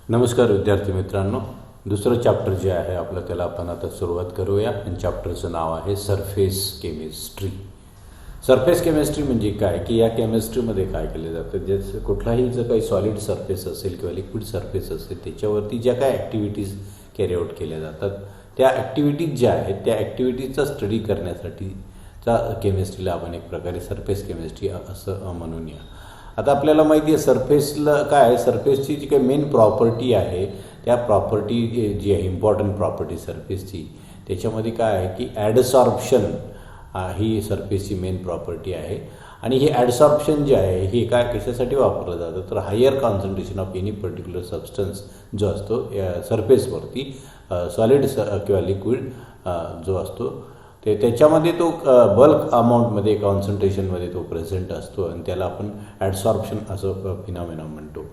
नमस्कार विद्यार्थी मित्रांनो, दुसरं चॅप्टर जे आहे आपलं त्याला आपण आता सुरुवात करूया. आणि चॅप्टरचं नाव आहे सरफेस केमिस्ट्री. सरफेस केमिस्ट्री म्हणजे काय की या केमिस्ट्रीमध्ये काय केलं जातं, जे कुठलाही जर काही सॉलिड सरफेस असेल किंवा लिक्विड सरफेस असेल त्याच्यावरती ज्या काय ॲक्टिव्हिटीज कॅरी आऊट केल्या जातात त्या ॲक्टिव्हिटीज ज्या आहेत त्या ॲक्टिव्हिटीजचा स्टडी करण्यासाठीचा केमिस्ट्रीला आपण एक प्रकारे सरफेस केमिस्ट्री असं म्हणूया. आता आपल्याला माहिती आहे सरफेसला काय आहे, सरफेसची जी काही मेन प्रॉपर्टी आहे त्या प्रॉपर्टी जी आहे इम्पॉर्टंट प्रॉपर्टी सरफेसची त्याच्यामध्ये काय आहे की ॲडसॉर्प्शन ही सरफेसची मेन प्रॉपर्टी आहे. आणि हे ॲडसॉर्प्शन जे आहे हे काय कशासाठी वापरलं जातं तर higher concentration of any particular substance जो असतो सरफेसवरती सॉलिड किंवा लिक्विड जो असतो त्याच्यामध्ये तो बल्क अमाऊंटमध्ये कॉन्सन्ट्रेशनमध्ये तो प्रेझेंट असतो आणि त्याला आपण ॲडसॉर्प्शन असं फिनॉमिना म्हणतो.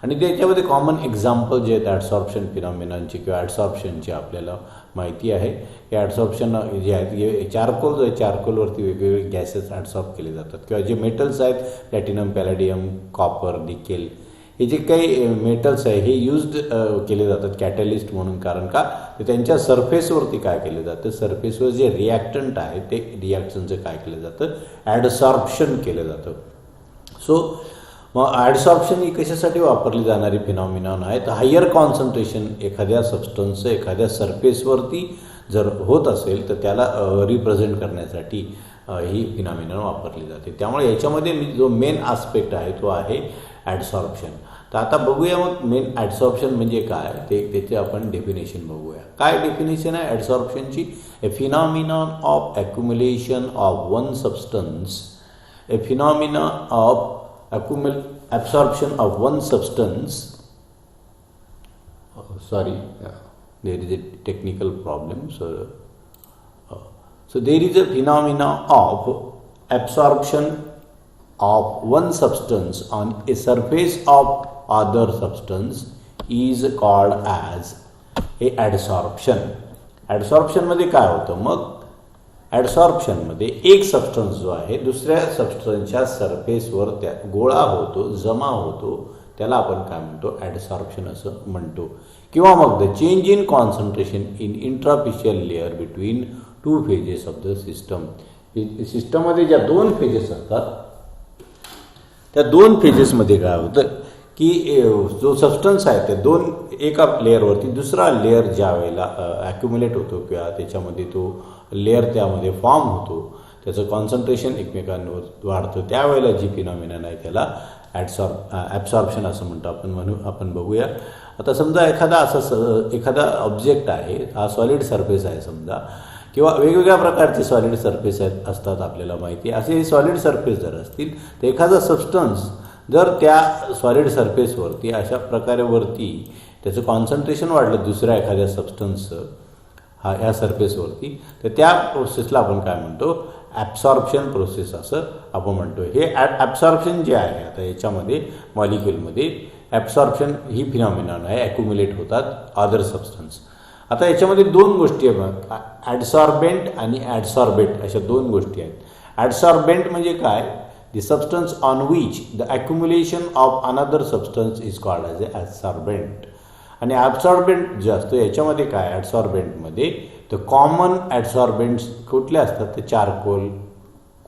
आणि त्याच्यामध्ये कॉमन एक्झाम्पल जे आहेत ॲडसॉर्प्शन फिनॉमिनांची किंवा ॲडसॉर्प्शनची आपल्याला माहिती आहे की ॲडसॉर्प्शन जे आहेत चारकोल जो आहे चारकोलवरती वेगवेगळे गॅसेस ॲडसॉर्ब केले जातात किंवा जे मेटल्स आहेत प्लॅटिनम, पॅलेडियम, कॉपर, निकेल हे जे काही मेटल्स आहे हे यूज्ड केले जातात कॅटलिस्ट म्हणून. कारण का तर त्यांच्या सरफेसवरती काय केलं जातं, सरफेसवर जे रिॲक्टंट आहे ते रिॲक्शनचं काय केलं जातं ॲडसॉर्प्शन केलं जातं. सो मग ॲडसॉर्प्शन ही कशासाठी वापरली जाणारी फिनॉमिनॉन आहे तर हायर कॉन्सन्ट्रेशन एखाद्या सबस्टन्सचं एखाद्या सरफेसवरती जर होत असेल तर त्याला रिप्रेझेंट करण्यासाठी ही फिनॉमिनॉन वापरली जाते. त्यामुळे याच्यामध्ये जो मेन आस्पेक्ट आहे तो आहे ॲडसॉर्प्शन. तर आता बघूया मग मेन ॲडसॉर्प्शन म्हणजे काय त्याचे आपण डेफिनेशन बघूया. काय डेफिनेशन आहे ॲडसॉर्प्शनची? A phenomenon of accumulation of one substance, a phenomena of absorption of one substance. Sorry, there is a technical problem. So there is a phenomena of absorption of one substance on a surface of other substance is called as a adsorption. Adsorption मध्ये काय होतं मग ॲडसॉर्प्शनमध्ये एक substance जो आहे दुसऱ्या सबस्टन्सच्या सरफेसवर त्या गोळा होतो, जमा होतो, त्याला आपण काय म्हणतो ॲडसॉर्प्शन असं म्हणतो. किंवा मग the change in concentration in interfacial layer between two phases of the system. सिस्टममध्ये ज्या दोन फेजेस असतात त्या दोन फेजेसमध्ये काय होतं की जो सबस्टन्स आहे त्या दोन एका लेअरवरती दुसरा लेअर ज्या वेळेला ॲक्युम्युलेट होतो किंवा त्याच्यामध्ये तो लेअर त्यामध्ये फॉर्म होतो त्याचं कॉन्सन्ट्रेशन एकमेकांवर वाढतं त्यावेळेला जी फिनॉमिनन आहे त्याला ॲब्सॉर्प्शन असं म्हणतो आपण बघूया. आता समजा एखादा ऑब्जेक्ट आहे हा सॉलिड सरफेस आहे समजा किंवा वेगवेगळ्या प्रकारचे सॉलिड सरफेस असतात आपल्याला माहिती आहे. असे सॉलिड सरफेस जर असतील तर एखादा सबस्टन्स जर त्या सॉलिड सरफेसवरती अशा प्रकारे वरती त्याचं कॉन्सन्ट्रेशन वाढलं दुसऱ्या एखाद्या सबस्टन्सचं ह्या सरफेसवरती तर त्या प्रोसेसला आपण काय म्हणतो ॲब्सॉर्प्शन प्रोसेस असं आपण म्हणतो. हे ॲब्सॉर्प्शन जे आहे आता याच्यामध्ये मॉलिक्युलमध्ये ॲब्सॉर्प्शन ही फिनॉमिनॉन आहे, ॲक्युम्युलेट होतात अदर सबस्टन्स. आता याच्यामध्ये दोन गोष्टी आहेत ॲडसॉर्बेंट आणि ॲडसॉर्बेट अशा दोन गोष्टी आहेत. ॲडसॉर्बेंट म्हणजे काय the substance on which the accumulation of another substance is called as a adsorbent. आणि ॲब्सॉर्बेंट जे असतं याच्यामध्ये काय ॲडसॉर्बेंटमध्ये तर कॉमन ॲडसॉर्बेंट्स कुठले असतात तर charcoal,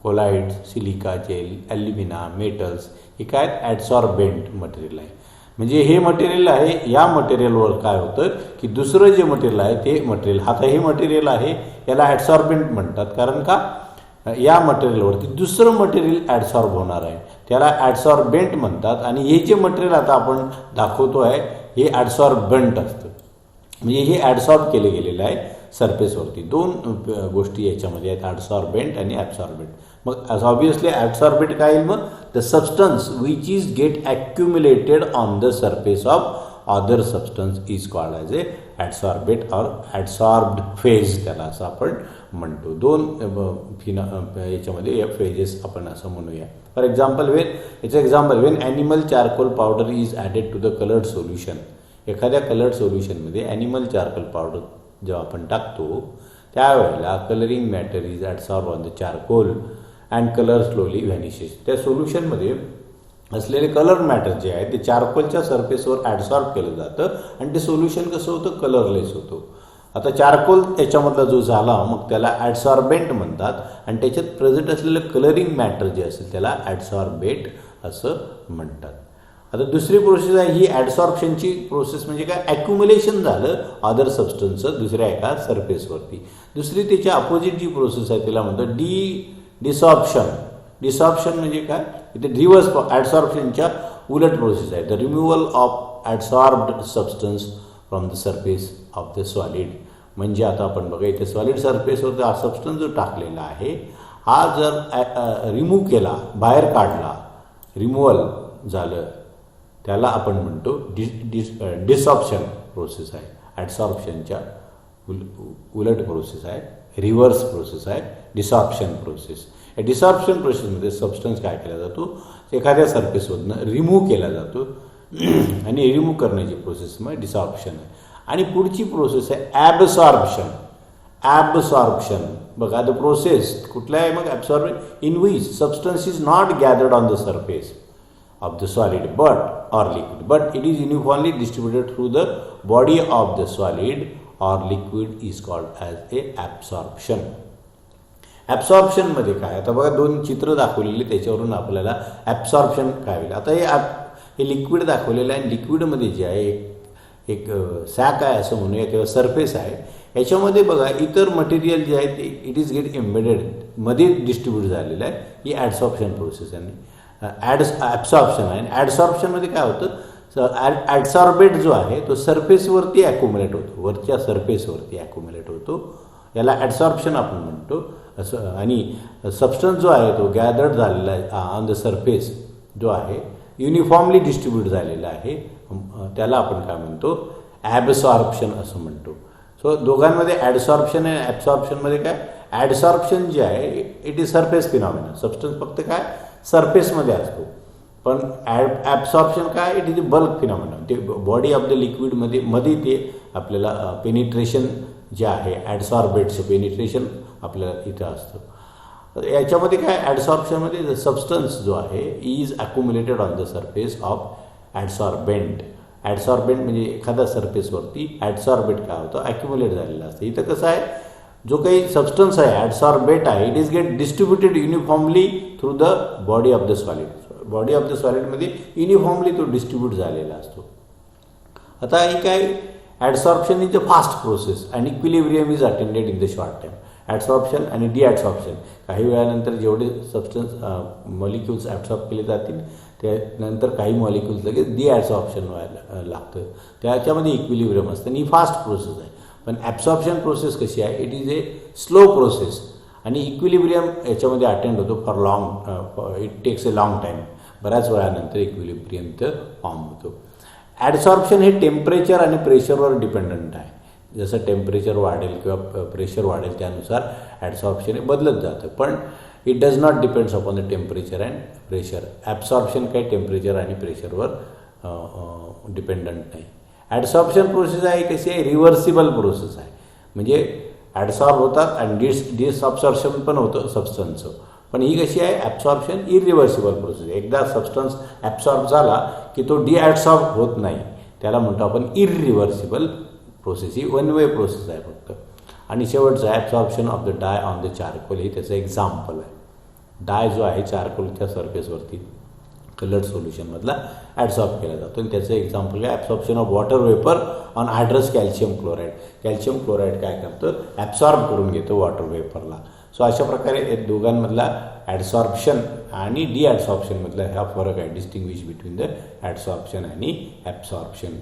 colloids, silica gel, alumina, metals हे काय ॲडसॉर्बेंट मटेरियल आहे. म्हणजे हे मटेरियल आहे या मटेरियलवर काय होतं की दुसरं जे मटेरियल आहे ते मटेरियल आता हे मटेरियल आहे याला ॲडसॉर्बेंट म्हणतात. कारण का या मटेरियलवरती दुसरं मटेरियल ॲडसॉर्ब होणार आहे त्याला ॲडसॉर्बेंट म्हणतात. आणि हे जे मटेरियल आता आपण दाखवतो आहे हे ॲडसॉर्बंट असतं म्हणजे हे ॲडसॉर्ब केले गेलेलं आहे सरफेसवरती. दोन गोष्टी याच्यामध्ये आहेत ॲडसॉर्बेंट आणि ॲब्सॉर्बेंट. मग ऑब्वियसली ॲब्सॉर्बेंट काय येईल मग the substance which is get accumulated on the surface of other substance is called as a adsorbate or adsorbed phase त्याला असं आपण म्हणतो. दोन याच्यामध्ये या फेजेस आपण असं म्हणूया. For example when animal charcoal powder is added to the coloured solution. एखाद्या कलर्ड सोल्युशनमध्ये ॲनिमल चारकोल पावडर जेव्हा आपण टाकतो त्यावेळेला colouring matter is adsorb on the charcoal and colour slowly vanishes. त्या सोल्युशनमध्ये असलेले कलर मॅटर जे आहे ते चारकोलच्या सरफेसवर ॲडसॉर्ब केलं जातं आणि ते सोल्युशन कसं होतं, कलरलेस होतं. आता चारकोल याच्यामधला जो झाला मग त्याला ॲडसॉर्बेंट म्हणतात आणि त्याच्यात प्रेझेंट असलेलं कलरिंग मॅटर जे असेल त्याला ॲडसॉर्बेट असं म्हणतात. आता दुसरी प्रोसेस आहे ही ॲडसॉर्प्शनची प्रोसेस, म्हणजे काय, ॲक्युम्युलेशन झालं अदर सबस्टन्सचं दुसऱ्या एका सरफेसवरती. दुसरी त्याच्या अपोजिट जी प्रोसेस आहे तिला म्हणतो डिसॉर्प्शन. डिसॉर्प्शन म्हणजे काय, इथे रिव्हर्स ॲडसॉर्प्शनच्या उलट प्रोसेस आहे. The removal of adsorbed substance from the surface of the solid. म्हणजे आता आपण बघा इथे सॉलिड सरफेसवर हा सबस्टन्स जो टाकलेला आहे हा जर रिमूव्ह केला, बाहेर काढला, रिमूव्हल झालं, त्याला आपण म्हणतो डिसॉर्प्शन प्रोसेस आहे. ॲडसॉर्प्शनच्या उलट प्रोसेस आहे, रिव्हर्स प्रोसेस आहे डिसॉर्प्शन प्रोसेस. या डिसॉर्प्शन प्रोसेसमध्ये सबस्टन्स काय केला जातो, एखाद्या सरफेसवरनं रिमूव्ह केला जातो आणि रिमूव्ह करण्याची प्रोसेस मग डिसॉर्प्शन आहे. आणि पुढची प्रोसेस आहे ॲबसॉर्प्शन. ॲबसॉर्प्शन बघा, द प्रोसेस कुठल्या आहे मग, absorb in which substance is not gathered on the surface of the solid or liquid, but it is uniformly distributed through the body of the solid or liquid is called as a absorption. Absorption मध्ये काय, आता बघा दोन चित्र दाखवलेली त्याच्यावरून आपल्याला absorption काय होईल. आता हे लिक्विड दाखवलेलं आहे. लिक्विडमध्ये जे आहे एक सॅक आहे असं म्हणूया किंवा सरफेस आहे. याच्यामध्ये बघा इतर मटेरियल जे आहे ते इट इज गेट एम्बेडेड मध्ये डिस्ट्रीब्यूट झालेलं आहे. ही ॲडसॉर्प्शन प्रोसेस आहे. ॲब्सॉर्प्शन आहे. आणि ॲडसॉर्प्शनमध्ये काय होतं, ॲडसॉर्बेट जो आहे तो सरफेसवरती ॲक्युमुलेट होतो, वरच्या सरफेसवरती ॲक्युमुलेट होतो, याला ॲडसॉर्प्शन आपण म्हणतो असं. आणि सबस्टन्स जो आहे तो गॅदर्ड झालेला आहे ऑन द सरफेस जो आहे युनिफॉर्मली डिस्ट्रीब्यूट झालेला आहे, त्याला आपण काय म्हणतो, ॲबसॉर्प्शन असं म्हणतो. सो दोघांमध्ये ॲडसॉर्प्शन आणि ॲब्सॉर्प्शनमध्ये काय, ॲडसॉर्प्शन जे आहे it is surface phenomena, substance फक्त काय सरफेसमध्ये असतो. पण ॲब्सॉर्प्शन काय, it is a bulk phenomena, ते बॉडी ऑफ द लिक्विडमध्ये ते आपल्याला पेनिट्रेशन जे आहे ॲडसॉर्बेटचं पेनिट्रेशन आपल्याला इथं असतं. याच्यामध्ये काय, ॲडसॉर्प्शनमध्ये सबस्टन्स जो आहे is accumulated on the surface of adsorbent. Adsorbent म्हणजे एखाद्या सरफेसवरती ॲडसॉर्बेट काय होतं, ॲक्युमुलेट झालेलं असतं. इथं कसं आहे, जो काही सबस्टन्स आहे ॲडसॉर्बेट आहे it is get distributed uniformly through the body of the solid. Body of the सॉलिडमध्ये युनिफॉर्मली तो डिस्ट्रीब्यूट झालेला असतो. आता ही काय, adsorption is a fast process and equilibrium is attended in the short time. Adsorption आणि deadsorption, काही वेळानंतर जेवढे सबस्टन्स मॉलिक्युल्स ॲब्सॉर्ब केले जातील त्यानंतर काही मॉलिक्युल्स लगेच डिॲडसॉर्प्शन व्हायला लागतं, त्याच्यामध्ये इक्विलिब्रियम असतं आणि ही फास्ट प्रोसेस आहे. पण ॲब्सॉर्प्शन प्रोसेस कशी आहे, it is a slow process आणि इक्विलिब्रियम याच्यामध्ये अटेंड होतो for long, it takes a long time, बऱ्याच वेळानंतर इक्विलिब्रियम तर फॉर्म होतो. ॲडसॉर्प्शन हे टेम्परेचर आणि प्रेशरवर डिपेंडंट आहे. जसं टेम्परेचर वाढेल किंवा प्रेशर वाढेल त्यानुसार ॲडसॉर्प्शन हे बदलत जातं, पण it does not depends upon the temperature and pressure. Absorption काही टेम्परेचर आणि प्रेशरवर डिपेंडंट नाही. ॲडसॉर्प्शन प्रोसेस आहे कशी आहे, रिव्हर्सिबल प्रोसेस आहे. म्हणजे ॲडसॉर्ब होतात आणि डिसअब्सॉर्प्शन पण होतं सबस्टन्सचं. पण ही कशी आहे, ॲब्सॉर्प्शन इरिव्हर्सिबल प्रोसेस. एकदा सबस्टन्स ॲब्सॉर्ब झाला की तो डिॲडसॉर्ब होत नाही, त्याला म्हणतो आपण इरिव्हर्सिबल प्रोसेस. ही वन वे प्रोसेस आहे फक्त. आणि शेवटचं absorption of the dye on the charcoal हे त्याचं एक्झाम्पल आहे. डाय जो आहे चारकोलच्या सरफेसवरती कलर्ड सोल्युशनमधला ॲडसॉर्ब केला जातो आणि त्याचं एक्झाम्पल आहे absorption of water vapour on hydrous calcium chloride. Calcium chloride काय करतं, ॲब्सॉर्ब करून घेतं वॉटर वेपरला. सो अशा प्रकारे दोघांमधला ॲडसॉर्प्शन आणि डिॲडसॉर्प्शनमधला हा फरक आहे, डिस्टिंग्विश बिटवीन द ॲडसॉर्प्शन आणि ॲब्सॉर्प्शन.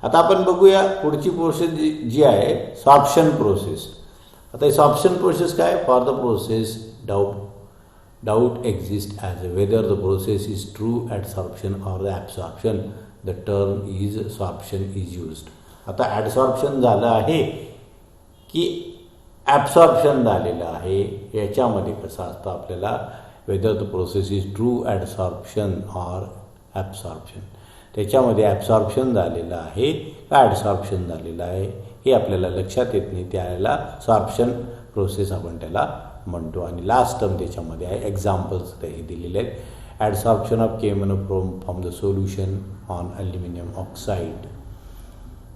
आता आपण बघूया पुढची प्रोसेस जी आहे सॉर्प्शन प्रोसेस. आता सॉर्प्शन प्रोसेस काय, for the process doubt exists as to whether the process is true adsorption or the absorption, the term is sorption is used. आता ॲडसॉर्प्शन झालं आहे की ॲब्सॉर्प्शन झालेलं आहे, याच्यामध्ये कसं असतं आपल्याला, whether the process is true adsorption or absorption, त्याच्यामध्ये ॲब्सॉर्प्शन झालेलं आहे का ॲडसॉर्प्शन झालेलं आहे हे आपल्याला लक्षात येत नाही, त्याला सॉर्प्शन प्रोसेस आपण त्याला म्हणतो. आणि लास्ट टर्म त्याच्यामध्ये आहे एक्झाम्पल्स हे दिलेले आहेत. adsorption of KMnO from the solution on aluminum oxide.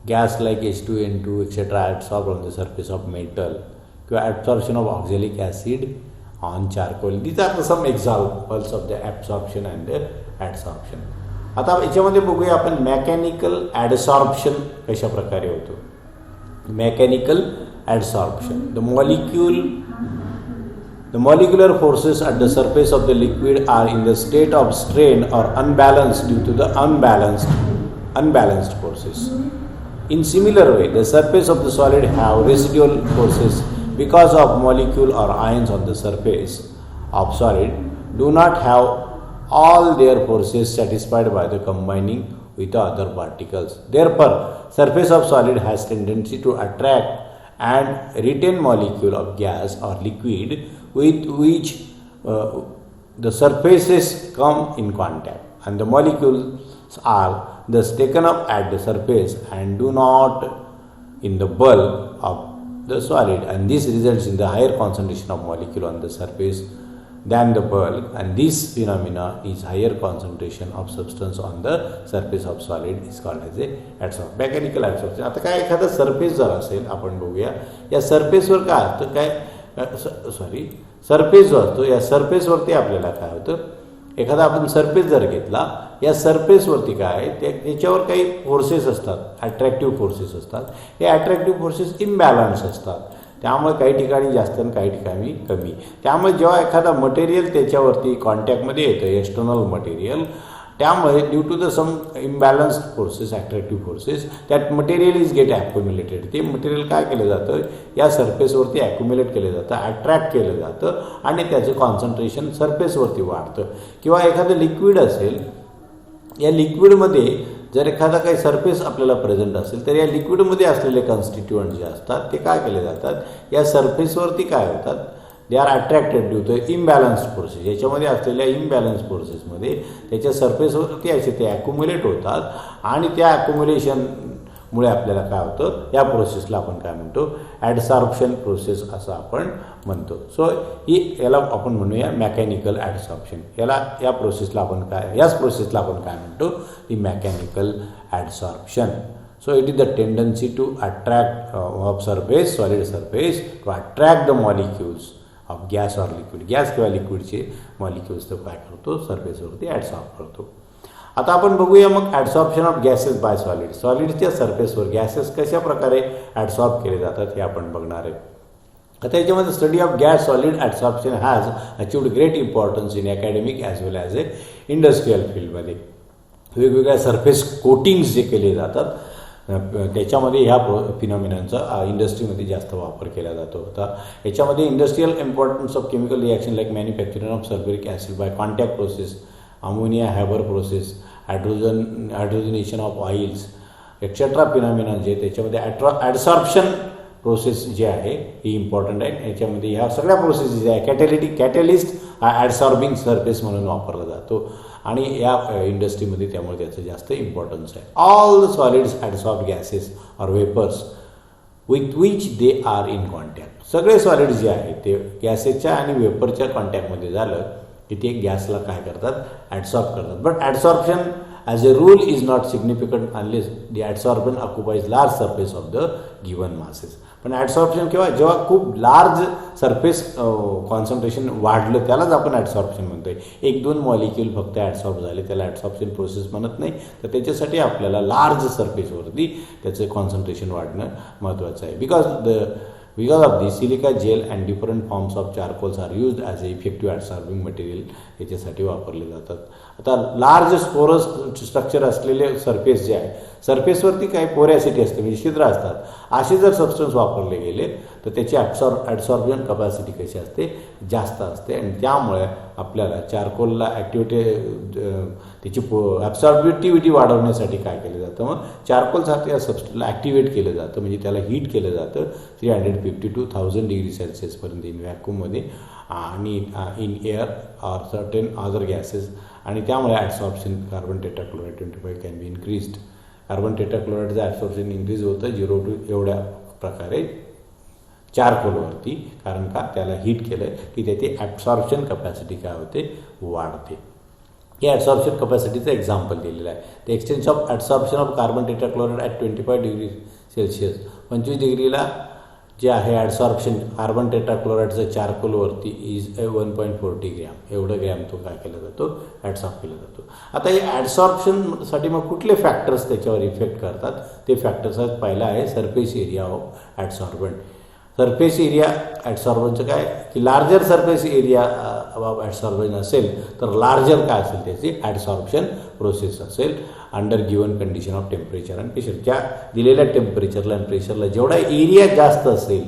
Gas like H2N2 etc. adsorb on the surface of metal. Absorption of oxalic acid on charcoal. These are some examples of the absorption and the adsorption. आता याच्यामध्ये बघूया आपण mechanical ॲडसॉर्प्शन कशा प्रकारे होतो. Mechanical adsorption, the molecular forces at the surface of the liquid are in the state of strain or unbalance due to the unbalanced forces. In similar way, the surface of the solid have residual forces because of molecule or ions on the surface of solid do not have all their forces satisfied by the combining with the other particles. Therefore, surface of solid has tendency to attract and retain molecule of gas or liquid with which the surfaces come in contact, and the molecules are thus taken up at the surface and do not in the bulk of the solid, and this results in the higher concentration of molecule on the surface than the bulk, and this phenomena is higher concentration of substance on the surface of solid is called as a adsorption, mechanical adsorption. आता काय एखादा surface जर असेल, आपण बघूया या सरफेसवर काय असतं, काय सरफेस जो असतो या सरफेसवरती आपल्याला काय होतं, एखादा आपण सरफेस जर घेतला, या सरफेसवरती काय त्याच्यावर काही फोर्सेस असतात, अट्रॅक्टिव्ह फोर्सेस असतात. हे अट्रॅक्टिव्ह फोर्सेस इम्बॅलन्स असतात, त्यामुळे काही ठिकाणी जास्त आणि काही ठिकाणी कमी. त्यामुळे जेव्हा एखादा मटेरियल त्याच्यावरती कॉन्टॅक्टमध्ये येतं, एक्सटर्नल मटेरियल, त्यामुळे due to the some imbalanced forces, attractive forces, that material is get accumulated. ते मटेरियल काय केलं जातं, या सरफेसवरती ॲक्युम्युलेट केलं जातं, अट्रॅक्ट केलं जातं आणि त्याचं कॉन्सन्ट्रेशन सरफेसवरती वाढतं. किंवा एखादं लिक्विड असेल, या लिक्विडमध्ये जर एखादा काही सरफेस आपल्याला प्रेझेंट असेल, तर या लिक्विडमध्ये असलेले कॉन्स्टिट्युएंट जे असतात ते काय केले जातात, या सरफेसवरती काय होतात, they are attracted due to imbalanced forces. याच्यामध्ये असलेल्या इम्बॅलन्स फोर्सेसमध्ये त्याच्या सरफेसवरती असे ते ॲक्युम्युलेट होतात आणि त्या ॲक्युम्युलेशनमुळे आपल्याला काय होतं, या प्रोसेसला आपण काय म्हणतो, ॲडसॉर्प्शन प्रोसेस असं आपण म्हणतो. सो याला आपण म्हणूया मेकॅनिकल ॲडसॉर्प्शन. या प्रोसेसला आपण याच प्रोसेसला आपण काय म्हणतो, ती mechanical ॲडसॉर्प्शन. So it is the tendency to attract of surface, solid surface, to attract the molecules of gas or liquid. Gas किंवा लिक्विडचे मॉलिक्युल्स तो काय करतो, सरफेसवरती ॲडसॉर्ब करतो. आता आपण बघूया मग ॲडसॉर्प्शन ऑफ गॅसेस बाय सॉलिड. सॉलिडच्या सरफेसवर गॅसेस कशा प्रकारे ॲडसॉर्ब केले जातात हे आपण बघणार आहे. आता याच्यामध्ये study of gas solid adsorption has achieved great importance in academic as well as a industrial फील्डमध्ये. वेगवेगळ्या सरफेस कोटिंग्स जे केले जातात त्याच्यामध्ये ह्या फिनॉमिनांचा इंडस्ट्रीमध्ये जास्त वापर केला जातो. आता याच्यामध्ये industrial importance of chemical reaction like manufacturing of sulphuric acid by contact process, ammonia Haber process, hydrogenation of oils etcetera phenomena जे त्याच्यामध्ये ॲडसॉर्प्शन प्रोसेस जे आहे ही इम्पॉर्टंट आहे. याच्यामध्ये ह्या सगळ्या प्रोसेस जे आहे कॅटलिस्ट हा ॲडसॉर्बिंग सरफेस म्हणून वापरला जातो आणि या इंडस्ट्रीमध्ये त्यामुळे त्याचं जास्त इम्पॉर्टन्स आहे. All the solids adsorb gases or vapours with which they are in contact. सगळे सॉलिड्स जे आहेत ते गॅसेसच्या आणि वेपरच्या कॉन्टॅक्टमध्ये झालं की ते गॅसला काय करतात, ॲडसॉर्ब करतात. But adsorption as a rule is not significant unless the adsorption occupies large surface of the given masses. पण ॲडसॉर्प्शन जेव्हा खूप लार्ज सरफेस कॉन्सन्ट्रेशन वाढलं त्यालाच आपण ॲडसॉर्प्शन म्हणतोय. 1-2 मॉलिक्यूल फक्त ॲडसॉर्ब झाले त्याला ॲडसॉर्प्शन प्रोसेस म्हणत नाही. तर त्याच्यासाठी आपल्याला लार्ज सरफेसवरती त्याचं कॉन्सन्ट्रेशन वाढणं महत्त्वाचं आहे. Because of this, silica gel and different forms of charcoals are used as a effective adsorbing material. याच्यासाठी वापरले जातात. आता लार्ज स्पोरस स्ट्रक्चर असलेले सरफेस जे आहे, सरफेसवरती काही पोरॅसिटी असते म्हणजे छिद्र असतात, असे जर सबस्टन्स वापरले गेले तर त्याची ॲडसॉर्प्शन कपॅसिटी कशी असते, जास्त असते आणि त्यामुळे आपल्याला चारकोलला त्याची ॲब्सॉर्बिटिव्हिटी वाढवण्यासाठी काय केलं जातं, मग चारकोलसारख्या सबस्टन्सला ॲक्टिवेट केलं जातं म्हणजे त्याला हीट केलं जातं 350 to 1000 डिग्री सेल्सिअसपर्यंत इन व्हॅक्यूममध्ये आणि in air or certain other gases. आणि त्यामुळे adsorption carbon tetrachloride 25 can be increased. Carbon टेट्राक्लोराइडचं ॲडसॉर्प्शन इन्क्रीज होतं 0 to एवढ्या प्रकारे चारकोलवरती, कारण का त्याला हीट केलं की त्याची ॲब्सॉर्प्शन कपॅसिटी काय होते, वाढते. हे ॲडसॉर्प्शन कपॅसिटीचं एक्झाम्पल दिलेलं आहे. The extent of adsorption of carbon tetrachloride at 25 degree celsius, 25 डिग्रीला जे आहे ॲडसॉर्प्शन कार्बन टेट्राक्लोराइडचं चारकोलवरती इज 1.40 ग्रॅम, एवढं ग्रॅम तो काय केला जातो, ॲडसॉर्ब केला जातो. आता हे ॲडसॉर्प्शनसाठी मग कुठले फॅक्टर्स त्याच्यावर इफेक्ट करतात, ते फॅक्टर्स आहेत. पहिला आहे surface area of adsorbent. Surface area ॲडसॉर्बनचं काय की larger surface area of adsorbent असेल तर लार्जर काय असेल त्याची ॲडसॉर्प्शन प्रोसेस असेल under given condition of temperature and pressure. ज्या दिलेल्या टेम्परेचरला आणि प्रेशरला जेवढा एरिया जास्त असेल,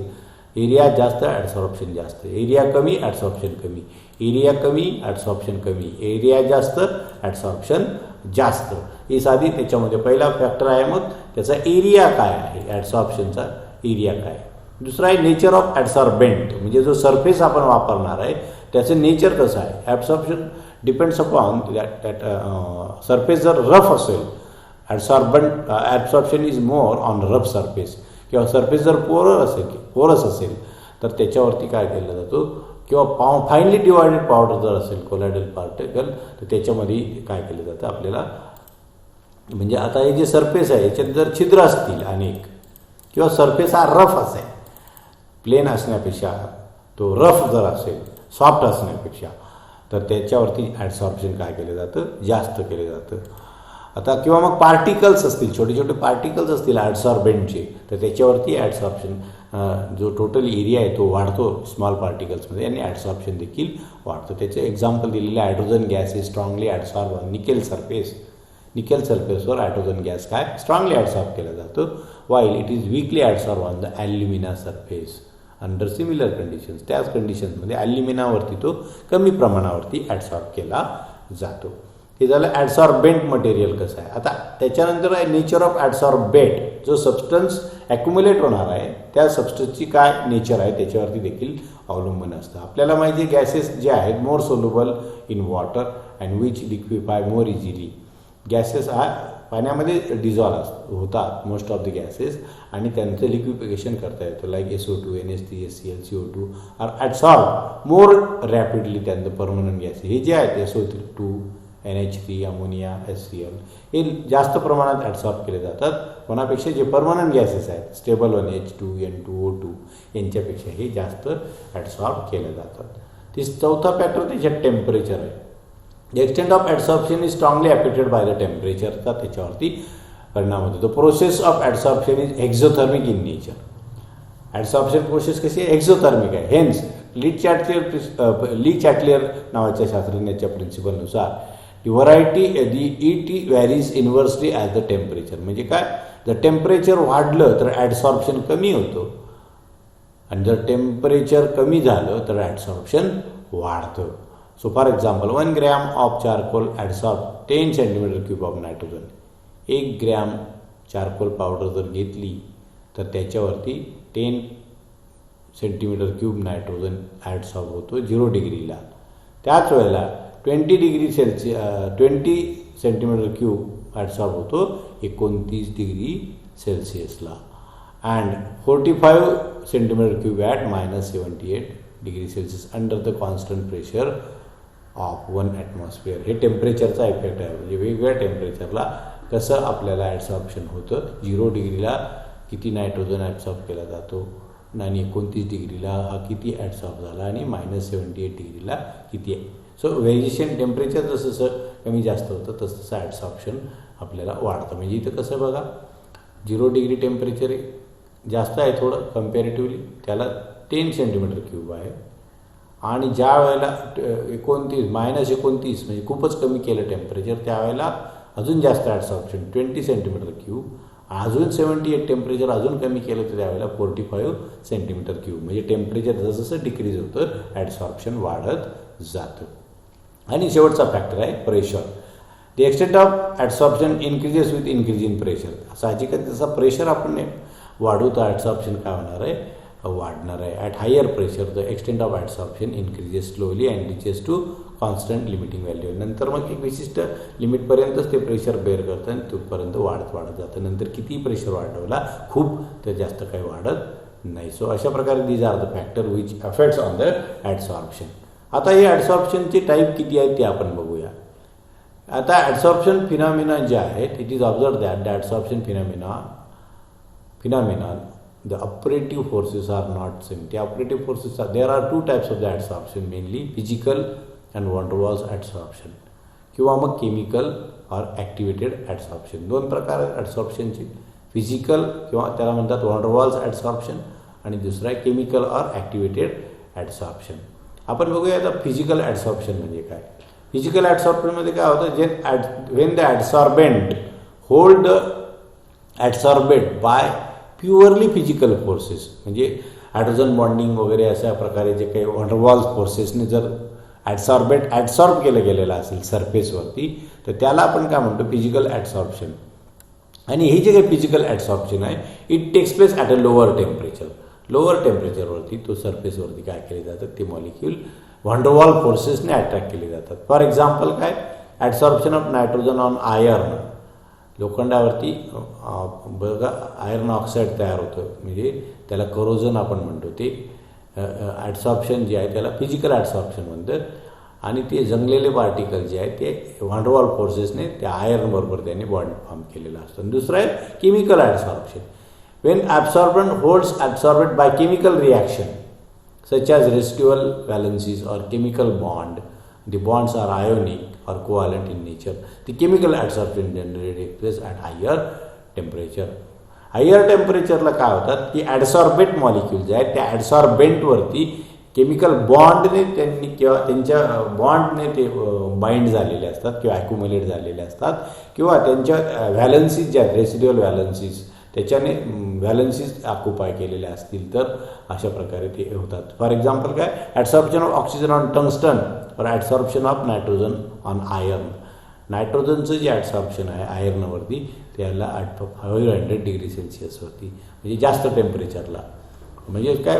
एरिया जास्त ॲडसॉर्प्शन जास्त, एरिया कमी ॲडसॉर्प्शन कमी, एरिया कमी ॲडसॉर्प्शन कमी, एरिया जास्त ॲडसॉर्प्शन जास्त. ही साधी त्याच्यामध्ये पहिला फॅक्टर आहे. मग त्याचा एरिया काय आहे, ॲडसॉर्प्शनचा एरिया काय. दुसरा आहे नेचर ऑफ ॲडसॉर्बेंट, म्हणजे जो सरफेस आपण वापरणार आहे त्याचं नेचर कसं आहे. Absorption depends upon that surface जर रफ असेल, absorption is more on rough surface, किंवा सरफेस जर पोरस असेल तर त्याच्यावरती काय केलं जातो, किंवा फाईनली डिवायडेड पावडर जर असेल कोलॉइडल पार्टिकल तर त्याच्यामध्ये काय केलं जातं आपल्याला, म्हणजे आता हे जे सरफेस आहे याच्यात जर छिद्र असतील अनेक, किंवा सरफेस हा रफ असेल, प्लेन असण्यापेक्षा तो रफ जर असेल, सॉफ्ट असण्यापेक्षा, तर त्याच्यावरती ॲडसॉर्प्शन काय केलं जातं, जास्त केलं जातं. आता किंवा मग पार्टिकल्स असतील, छोटे छोटे पार्टिकल्स असतील ॲडसॉर्बेंटचे, तर त्याच्यावरती ॲडसॉर्प्शन जो टोटल एरिया आहे तो वाढतो स्मॉल पार्टिकल्समध्ये, आणि ॲडसॉर्प्शन देखील वाढतं. त्याचे एक्झाम्पल दिलेले hydrogen gas is strongly adsorb on nickel surface. Nickel सरफेसवर हायड्रोजन गॅस काय स्ट्रॉंगली ॲडसॉर्ब केला जातो, while it is weakly adsorb on the alumina surface under similar conditions. त्याच कंडिशन्समध्ये ॲल्युमिनावरती तो कमी प्रमाणावरती ॲडसॉर्ब केला जातो. हे झालं ॲडसॉर्बेंट मटेरियल कसं आहे. आता त्याच्यानंतर आहे नेचर ऑफ ॲडसॉर्बेट. जो सबस्टन्स ॲक्युम्युलेट होणार आहे त्या सबस्टन्सची काय नेचर आहे त्याच्यावरती देखील अवलंबून असतं. आपल्याला माहिती आहे गॅसेस जे आहेत more soluble in water and which liquefy more easily. Gases हा पाण्यामध्ये डिझॉल्व होतात मोस्ट ऑफ द गॅसेस, आणि त्यांचं लिक्विफिकेशन करता येतं. Like SO2, NH3, HCl, CO2 are adsorb more rapidly than the permanent gases. हे जे आहेत SO2, NH3, अमोनिया, HCl हे जास्त प्रमाणात ॲडसॉर्ब केले जातात कोणापेक्षा, जे परमनंट गॅसेस आहेत stable one H2, N2, O2 यांच्यापेक्षा हे जास्त ॲडसॉर्ब केले जातात. चौथा फॅक्टर त्याच्यात टेम्परेचर आहे. The extent of adsorption is strongly affected by the टेम्परेचरचा त्याच्यावरती परिणाम होतो. The process of adsorption is exothermic in nature. Adsorption process कशी आहे, एक्झोथर्मिक आहे. हेन्स ली चॅटलियर नावाच्या शास्त्रज्ञाच्या प्रिन्सिपलनुसार the ET varies inversely as the temperature. म्हणजे काय, जर टेम्परेचर वाढलं तर ॲडसॉर्प्शन कमी होतं, आणि जर टेम्परेचर कमी झालं तर ॲडसॉर्प्शन वाढतं. So for example, 1 gram of charcoal adsorbs 10 cm³ of nitrogen. 1 gram charcoal powder जर घेतली तर त्याच्यावरती 10 cm³ नायट्रोजन ॲडसॉर्ब होतो 0 डिग्रीला. त्याच वेळेला 20 cm³ ॲडसॉर्ब होतो 29 डिग्री सेल्सिअसला, and 45 cm³ at -78 degree celsius under the constant pressure of 1 atmosphere. हे टेम्परेचरचा इफेक्ट आहे. म्हणजे वेगवेगळ्या टेम्परेचरला कसं आपल्याला ॲडसॉर्प्शन होतं. 0 डिग्रीला किती नायट्रोजन ॲब्सॉर्ब केला जातो, आणि 29 डिग्रीला हा किती ॲडसॉर्ब झाला, आणि -78 डिग्रीला किती आहे. सो व्हेरिएशन टेम्परेचर जसं जसं कमी जास्त होतं तसं तसं ॲडसॉर्प्शन आपल्याला वाढतं. म्हणजे इथं कसं बघा, 0 डिग्री टेम्परेचर जास्त आहे थोडं कम्पॅरेटिव्हली, त्याला 10 cm³ आहे, आणि ज्या वेळेला -29 म्हणजे खूपच कमी केलं टेम्परेचर, त्यावेळेला अजून जास्त ॲडसॉर्प्शन 20 cm³. अजून 78 टेम्परेचर अजून कमी केलं तर त्यावेळेला 45 cm³. म्हणजे टेम्परेचर जसं जसं डिक्रीज होतं ॲडसॉर्प्शन वाढत जातं. आणि शेवटचा फॅक्टर आहे pressure. The extent of adsorption increases with increase in pressure. साहजिकच जसा प्रेशर आपण वाढवू तर ॲडसॉर्प्शन काय होणार आहे, वाढणार आहे. At higher pressure the extent of adsorption increases slowly and reaches to constant limiting value. नंतर मग एक विशिष्ट लिमिटपर्यंतच ते प्रेशर बेअर करतं आणि तिथपर्यंत वाढत जातं. नंतर किती प्रेशर वाढवला खूप तर जास्त काही वाढत नाही. सो अशा प्रकारे these are the factor which affects on the adsorption. आता हे ॲडसॉर्प्शनचे टाईप किती आहेत ते आपण बघूया. आता ॲडसॉर्प्शन फिनॉमिना जे आहेत, it is observe that the adsorption phenomena the operative forces are not same. The operative forces are, there are two types of the adsorption, mainly physical and van der Waals adsorption किंवा मग chemical और activated ॲडसॉर्प्शन. दोन प्रकार आहेत ॲडसॉर्प्शनचे, physical किंवा त्याला म्हणतात van der Waals ॲडसॉर्प्शन आणि दुसरा आहे केमिकल और ॲक्टिवेटेड ॲडसॉर्प्शन. आपण बघूया आता फिजिकल ॲडसॉर्प्शन म्हणजे काय. फिजिकल ॲडसॉर्प्शनमध्ये काय होतं, जे when the adsorbent hold adsorbate by purely physical forces, म्हणजे हायड्रोजन बॉन्डिंग वगैरे अशा प्रकारे जे काही van der Waals फोर्सेसने जर ॲडसॉर्ब केलं गेलेलं असेल सरफेसवरती, तर त्याला आपण काय म्हणतो, फिजिकल ॲडसॉर्प्शन. आणि हे जे काही फिजिकल ॲडसॉर्प्शन आहे, it takes place at a lower temperature. Lower टेम्परेचरवरती तो सरफेसवरती काय केले जातात, ते मॉलिक्यूल van der Waals फोर्सेसने अट्रॅक्ट केले जातात. फॉर एक्झाम्पल काय, adsorption of nitrogen on iron. लोखंडावरती बघा आयर्न ऑक्साईड तयार होतं, म्हणजे त्याला करोजन आपण म्हणतो. ते ॲडसॉर्प्शन जे आहे त्याला फिजिकल ॲडसॉर्प्शन म्हणतात. आणि ते जंगलेले पार्टिकल जे आहेत ते van der Waals फोर्सेसने त्या आयर्नबरोबर त्यांनी बॉन्ड फॉर्म केलेला असतो. दुसरं आहे chemical adsorption. When absorbent holds absorbate by chemical reaction such as residual valencies or chemical bond. The bonds are ionic or covalent in nature. The chemical adsorption generally takes place at higher temperature. Higher टेम्परेचरला काय होतात की ॲडसॉर्बेट molecule जे आहेत त्या ॲडसॉर्बेंटवरती chemical बॉन्डने त्यांनी किंवा त्यांच्या बॉन्डने ते बाइंड झालेले असतात किंवा ॲक्युमुलेट झालेले असतात, किंवा त्यांच्या व्हॅलन्सीज ज्या आहेत रेसिड्युअल व्हॅलन्सीज त्याच्याने व्हॅलन्सीज ऑक्युपाय केलेल्या असतील तर अशा प्रकारे ते होतात. फॉर एक्झाम्पल काय, adsorption of oxygen on tungsten और ॲडसॉर्प्शन ऑफ नायट्रोजन ऑन आयर्न. नायट्रोजनचं जे ॲडसॉर्प्शन आहे आयर्नवरती त्याला 500 डिग्री सेल्सिअसवरती, म्हणजे जास्त टेम्परेचरला. म्हणजे काय,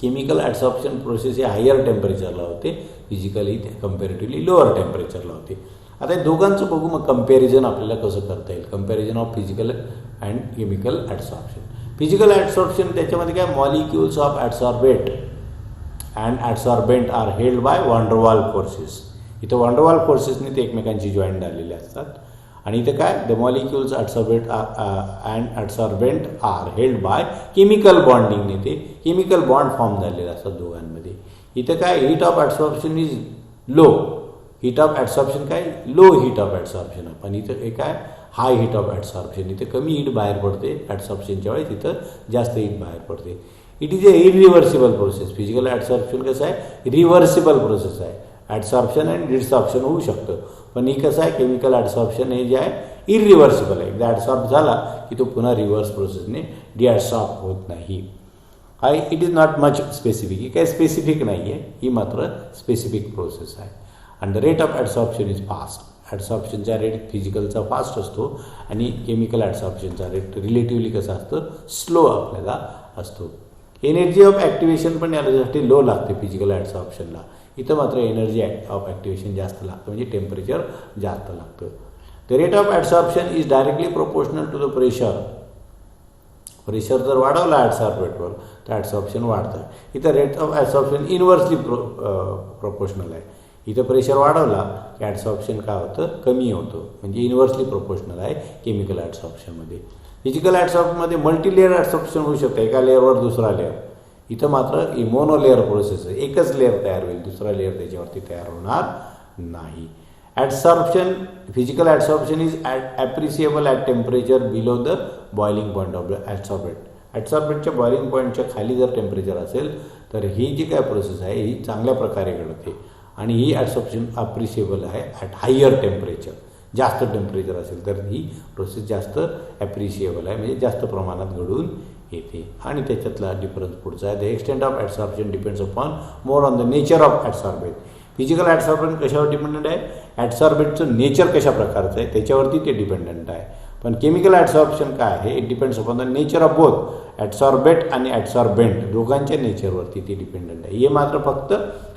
केमिकल ॲडसॉर्प्शन प्रोसेस हे हायर टेम्परेचरला होते, फिजिकली कम्पॅरेटिव्हली लोअर टेम्परेचरला होते. आता हे दोघांचं बघू मग कंपॅरिझन आपल्याला कसं करता येईल. Comparison of physical and chemical adsorption. Physical ॲडसॉर्प्शन त्याच्यामध्ये काय, molecules of adsorbate and adsorbent are held by van der Waals forces. इथं van der Waals फोर्सेसने ते एकमेकांशी जॉईन झालेले असतात. आणि इथं काय, the molecules adsorbate and adsorbent are held by chemical बॉन्डिंगने ते केमिकल बॉन्ड फॉर्म झालेले असतात दोघांमध्ये. इथं काय, heat of adsorption is low. Heat of adsorption काय, लो हीट ऑफ ॲडसॉर्प्शन. पण इथं हे काय, हाय हीट ऑफ ॲडसॉर्प्शन. इथं कमी हीट बाहेर पडते ॲडसॉर्प्शनच्या वेळेस, इथं जास्त हीट बाहेर पडते. It is a irreversible process. Physical adsorption कसं आहे, रिव्हर्सिबल प्रोसेस आहे. ॲडसॉर्प्शन आणि डिसॉर्प्शन होऊ शकतं, पण ही कसं आहे, केमिकल ॲडसॉर्प्शन हे जे आहे इरिव्हर्सिबल आहे. एकदा ॲडसॉर्ब झाला की तो पुन्हा रिव्हर्स प्रोसेसने डिॲडसॉर्ब होत नाही. It is not much specific. ही काही स्पेसिफिक नाही आहे, ही मात्र स्पेसिफिक प्रोसेस आहे. And the rate of adsorption is fast. ॲडसॉर्प्शनचा रेट फिजिकलचा फास्ट असतो आणि केमिकल ॲडसॉर्प्शनचा रेट रिलेटिव्हली कसा असतो, स्लो आपल्याला असतो. एनर्जी ऑफ ॲक्टिवेशन पण यासाठी लो लागते फिजिकल ॲडसॉर्प्शनला. इथं मात्र एनर्जी ऑफ ॲक्टिवेशन जास्त लागतं, म्हणजे टेम्परेचर जास्त लागतं. The rate of adsorption is directly proportional to the pressure. Pressure जर वाढवला ॲडसॉर्बेटवर तर ॲडसॉर्प्शन वाढतं. इथं rate of adsorption inversely proportional आहे. इथं प्रेशर वाढवला की ॲडसॉर्प्शन काय होतं, कमी होतं, म्हणजे इनव्हर्सली प्रोपोर्शनल आहे केमिकल ॲडसॉर्प्शनमध्ये. फिजिकल ॲडसॉर्प्शनमध्ये मल्टीलेअर ॲडसॉर्प्शन होऊ शकतं, एका लेअरवर दुसरा लेअर. इथं मात्र मोनोलेअर प्रोसेस आहे, एकच लेअर तयार होईल, दुसरा लेअर त्याच्यावरती तयार होणार नाही. Adsorption, physical adsorption is appreciable at temperature below the boiling point of the adsorbate. ॲडसॉर्बेटच्या बॉइलिंग पॉईंटच्या खाली जर टेम्परेचर असेल तर ही जी काय प्रोसेस आहे ही चांगल्या प्रकारे घडते. आणि ही ॲडसॉर्प्शन अप्रिशिएबल आहे ॲट हायर टेम्परेचर. जास्त टेम्परेचर असेल तर ही प्रोसेस जास्त ॲप्रिशिएबल आहे, म्हणजे जास्त प्रमाणात घडून येते. आणि त्याच्यातला डिफरन्स पुढचा आहे, the extent of adsorption depends upon more on the nature of adsorbate. Physical adsorbate कशावर डिपेंडंट आहे, ॲडसॉर्बेटचं नेचर कशा प्रकारचं आहे त्याच्यावरती ते डिपेंडंट आहे. पण केमिकल ॲडसॉर्प्शन काय आहे, it depends upon the nature of both adsorbate आणि ॲडसॉर्बेंट दोघांच्या नेचरवरती ते डिपेंडंट आहे. हे मात्र फक्त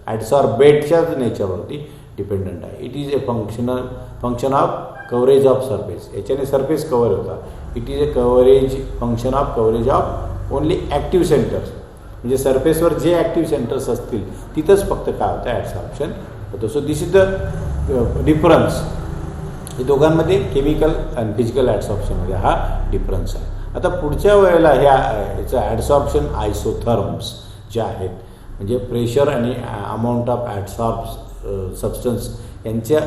ॲडसॉर्बेटच्याच नेचरवरती डिपेंडंट आहे. It is a function of coverage of surface. याच्याने सरफेस कव्हर होता. It is a function of coverage of only active centres. म्हणजे सरफेसवर जे ॲक्टिव्ह सेंटर्स असतील तिथंच फक्त काय होतं, ॲडसॉर्प्शन होतं. So this is the difference हे दोघांमध्ये केमिकल आणि फिजिकल ॲडसॉर्प्शनमध्ये हा डिफरन्स आहे. आता पुढच्या वेळेला याचं ॲडसॉर्प्शन आयसोथर्म्स जे आहेत म्हणजे प्रेशर आणि अमाऊंट ऑफ सबस्टन्स यांच्या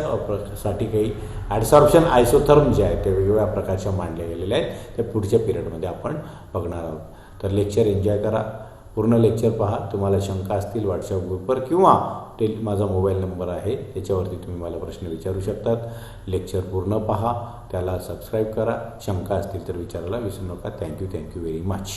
साठी काही ॲडसॉर्प्शन आयसोथर्म जे आहेत ते वेगवेगळ्या प्रकारच्या मांडले गेलेले आहेत. ते पुढच्या पिरियडमध्ये आपण बघणार आहोत. तर लेक्चर एन्जॉय करा, पूर्ण लेक्चर पहा. तुम्हाला शंका असतील व्हॉट्सअप ग्रुपवर किंवा माझा मोबाईल नंबर आहे त्याच्यावरती तुम्ही मला प्रश्न विचारू शकतात. लेक्चर पूर्ण पहा, त्याला सबस्क्राईब करा. शंका असतील तर विचारायला विसरू नका. Thank you very much.